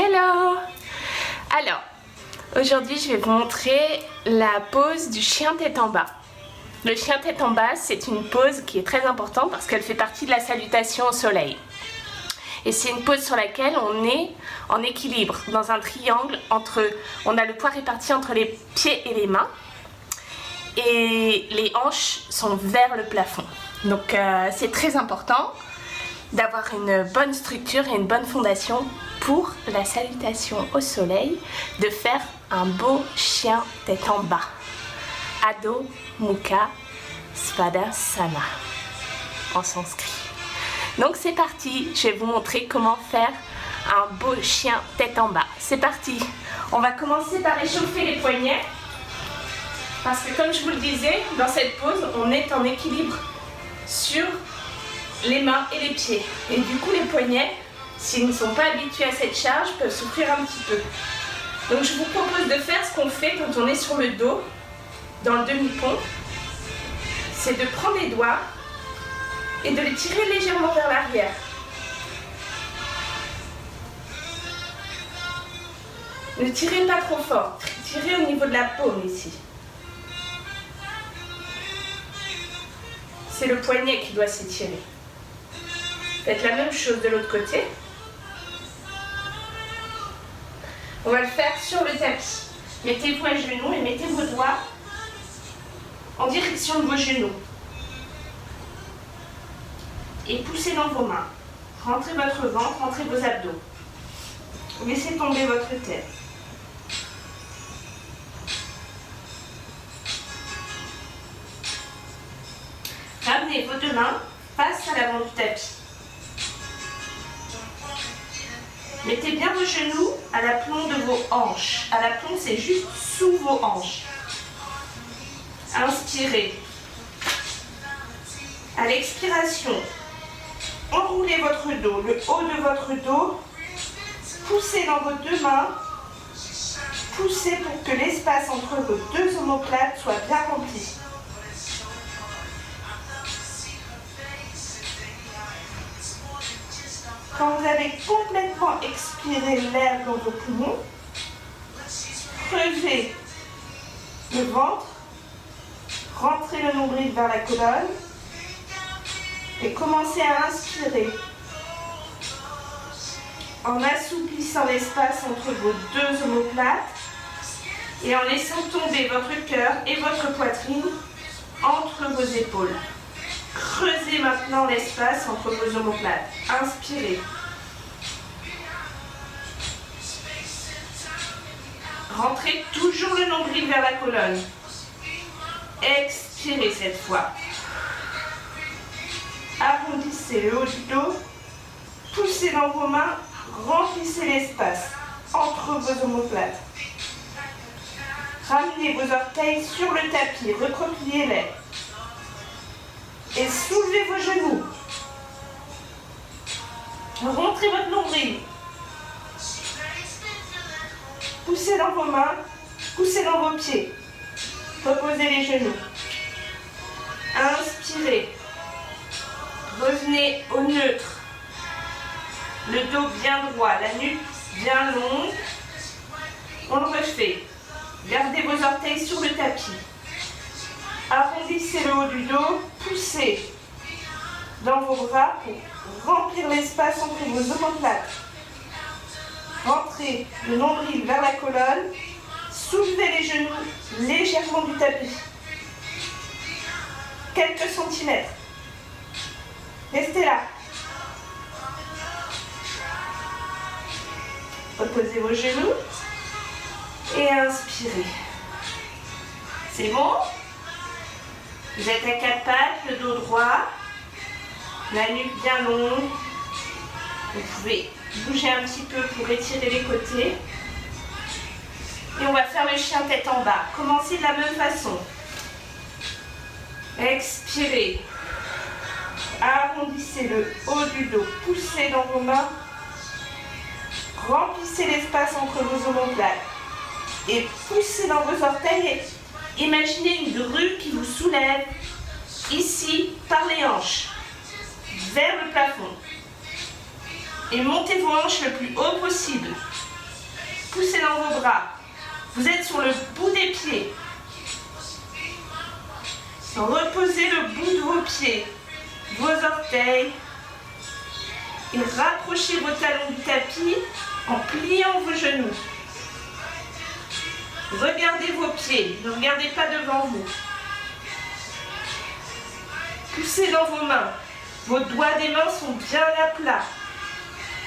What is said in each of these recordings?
Hello! Alors, aujourd'hui je vais vous montrer la pose du chien tête en bas. Le chien tête en bas, c'est une pose qui est très importante parce qu'elle fait partie de la salutation au soleil. Et c'est une pose sur laquelle on est en équilibre, dans un triangle entre... On a le poids réparti entre les pieds et les mains. Et les hanches sont vers le plafond. Donc c'est très important d'avoir une bonne structure et une bonne fondation pour la salutation au soleil, de faire un beau chien tête en bas. Adho Mukha Svadasana en sanskrit. Donc c'est parti, je vais vous montrer comment faire un beau chien tête en bas. C'est parti, on va commencer par échauffer les poignets parce que comme je vous le disais, dans cette pose, on est en équilibre sur les mains et les pieds. Et du coup les poignets, s'ils ne sont pas habitués à cette charge, peuvent souffrir un petit peu. Donc je vous propose de faire ce qu'on fait quand on est sur le dos, dans le demi-pont. C'est de prendre les doigts et de les tirer légèrement vers l'arrière. Ne tirez pas trop fort, tirez au niveau de la paume ici. C'est le poignet qui doit s'étirer. Faites la même chose de l'autre côté. On va le faire sur le tapis. Mettez-vous à genoux et mettez vos doigts en direction de vos genoux. Et poussez dans vos mains. Rentrez votre ventre, rentrez vos abdos. Laissez tomber votre tête. Ramenez vos deux mains face à l'avant du tapis. Mettez bien vos genoux à l'aplomb de vos hanches. À l'aplomb, c'est juste sous vos hanches. Inspirez. À l'expiration, enroulez votre dos, le haut de votre dos. Poussez dans vos deux mains. Poussez pour que l'espace entre vos deux omoplates soit bien rempli. Quand vous avez complètement expiré l'air dans vos poumons, creusez le ventre, rentrez le nombril vers la colonne et commencez à inspirer en assouplissant l'espace entre vos deux omoplates et en laissant tomber votre cœur et votre poitrine entre vos épaules. Creusez maintenant l'espace entre vos omoplates. Inspirez. Rentrez toujours le nombril vers la colonne. Expirez cette fois. Arrondissez le haut du dos. Poussez dans vos mains. Remplissez l'espace entre vos omoplates. Ramenez vos orteils sur le tapis. Recroquevillez-les. Et soulevez vos genoux. Rentrez votre nombril. Poussez dans vos mains. Poussez dans vos pieds. Reposez les genoux. Inspirez. Revenez au neutre. Le dos bien droit, la nuque bien longue. On le refait. Gardez vos orteils sur le tapis. Arrondissez le haut du dos, poussez dans vos bras pour remplir l'espace entre vos omoplates. Rentrez le nombril vers la colonne, soulevez les genoux légèrement du tapis. Quelques centimètres. Restez là. Reposez vos genoux et inspirez. C'est bon ? Vous êtes à quatre pattes, le dos droit, la nuque bien longue. Vous pouvez bouger un petit peu pour étirer les côtés. Et on va faire le chien tête en bas. Commencez de la même façon. Expirez. Arrondissez le haut du dos. Poussez dans vos mains. Remplissez l'espace entre vos omoplates. Et poussez dans vos orteils. Imaginez une grue qui vous soulève ici par les hanches vers le plafond. Et montez vos hanches le plus haut possible. poussez dans vos bras. Vous êtes sur le bout des pieds. Reposez le bout de vos pieds, vos orteils et rapprochez vos talons du tapis en pliant vos genoux. Regardez vos pieds, ne regardez pas devant vous. Poussez dans vos mains. Vos doigts des mains sont bien à plat.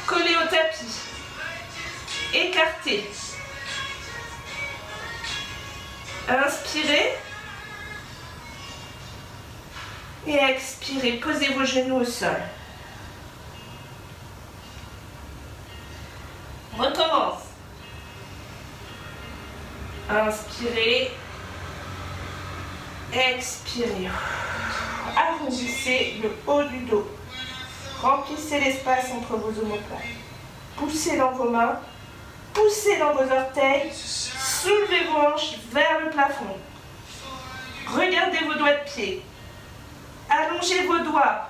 Collés au tapis. Écartez. Inspirez. Et expirez. Posez vos genoux au sol. Recommence. Inspirez. Expirez. Arrondissez le haut du dos. Remplissez l'espace entre vos omoplates. Poussez dans vos mains. Poussez dans vos orteils. Soulevez vos hanches vers le plafond. Regardez vos doigts de pied. Allongez vos doigts.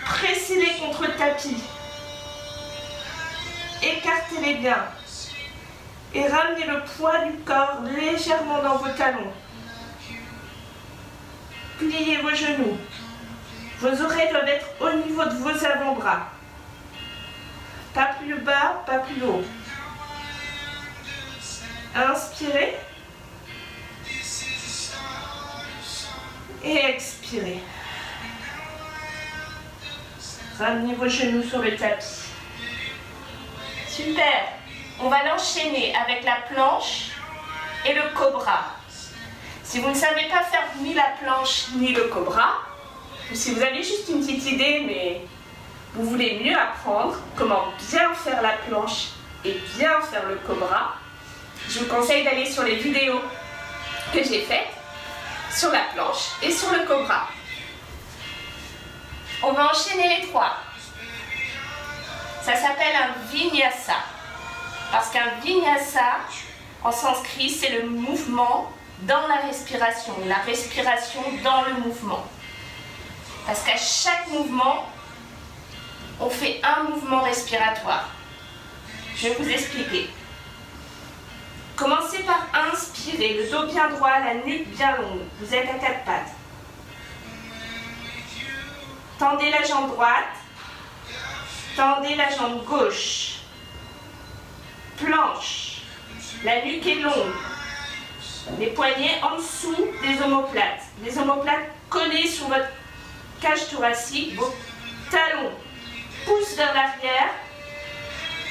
Pressez-les contre le tapis. Écartez-les bien. Et ramenez le poids du corps légèrement dans vos talons. Pliez vos genoux. Vos oreilles doivent être au niveau de vos avant-bras. Pas plus bas, pas plus haut. Inspirez. Et expirez. Ramenez vos genoux sur le tapis. Super. On va l'enchaîner avec la planche et le cobra. Si vous ne savez pas faire ni la planche ni le cobra, ou si vous avez juste une petite idée mais vous voulez mieux apprendre comment bien faire la planche et bien faire le cobra, je vous conseille d'aller sur les vidéos que j'ai faites sur la planche et sur le cobra. On va enchaîner les trois. Ça s'appelle un vinyasa. Parce qu'un vinyasa, en sanskrit, c'est le mouvement dans la respiration. La respiration dans le mouvement. Parce qu'à chaque mouvement, on fait un mouvement respiratoire. Je vais vous expliquer. Commencez par inspirer, le dos bien droit, la nuque bien longue. Vous êtes à quatre pattes. Tendez la jambe droite. Tendez la jambe gauche. Planche. La nuque est longue. Les poignets en dessous des omoplates. Les omoplates collées sur votre cage thoracique. Vos talons poussent vers l'arrière.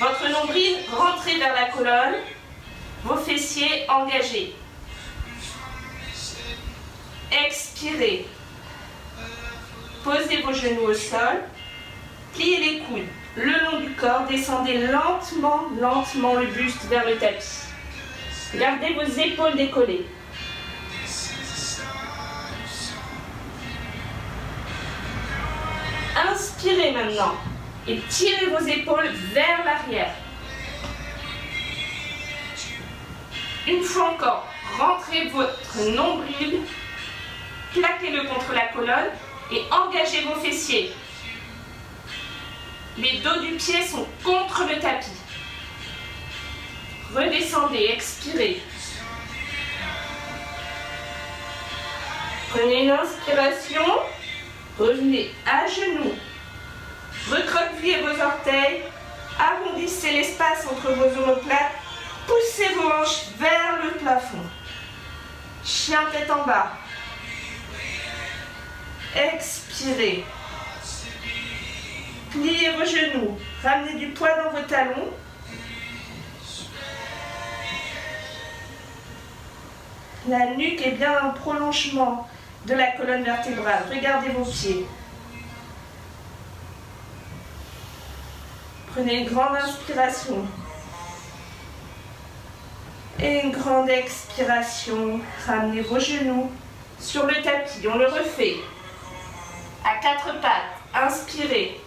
Votre nombril rentrez vers la colonne. Vos fessiers engagés. Expirez. Posez vos genoux au sol. Pliez les coudes le long du corps. Descendez lentement, lentement le buste vers le tapis. Gardez vos épaules décollées. Inspirez maintenant et tirez vos épaules vers l'arrière. Une fois encore, rentrez votre nombril, plaquez-le contre la colonne et engagez vos fessiers. Les dos du pied sont contre le tapis. Redescendez, expirez. Prenez une inspiration, revenez à genoux. Recroquevillez vos orteils, arrondissez l'espace entre vos omoplates, poussez vos hanches vers le plafond. Chien tête en bas. Expirez. Pliez vos genoux, ramenez du poids dans vos talons. La nuque est bien un prolongement de la colonne vertébrale. Regardez vos pieds. Prenez une grande inspiration. Et une grande expiration. Ramenez vos genoux sur le tapis. On le refait. À quatre pattes. Inspirez.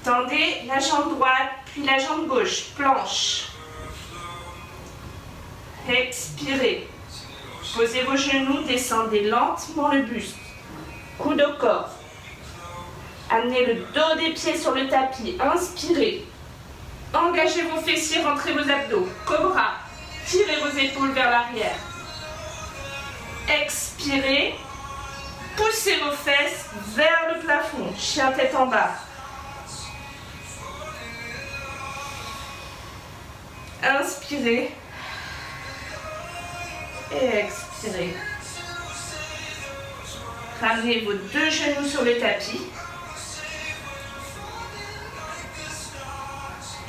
Tendez la jambe droite, puis la jambe gauche. Planche. Expirez. Posez vos genoux, descendez lentement le buste. Coude au corps. Amenez le dos des pieds sur le tapis. Inspirez. Engagez Engagez vos fessiers, rentrez vos abdos. Cobra. Tirez vos épaules vers l'arrière. Expirez. Poussez vos fesses vers le plafond. Chien tête en bas. Inspirez. Et expirez. Ramenez vos deux genoux sur le tapis.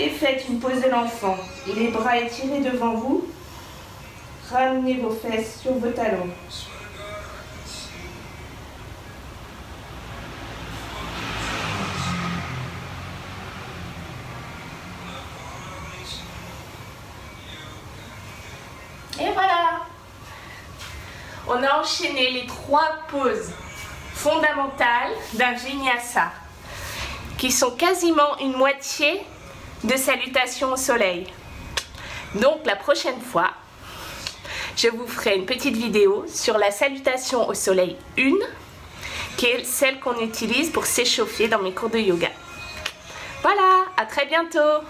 Et faites une pose de l'enfant. Les bras étirés devant vous. Ramenez vos fesses sur vos talons. Et voilà! On a enchaîné les 3 poses fondamentales d'un vinyasa, qui sont quasiment une moitié de salutation au soleil. Donc la prochaine fois, je vous ferai une petite vidéo sur la salutation au soleil 1, qui est celle qu'on utilise pour s'échauffer dans mes cours de yoga. Voilà, à très bientôt!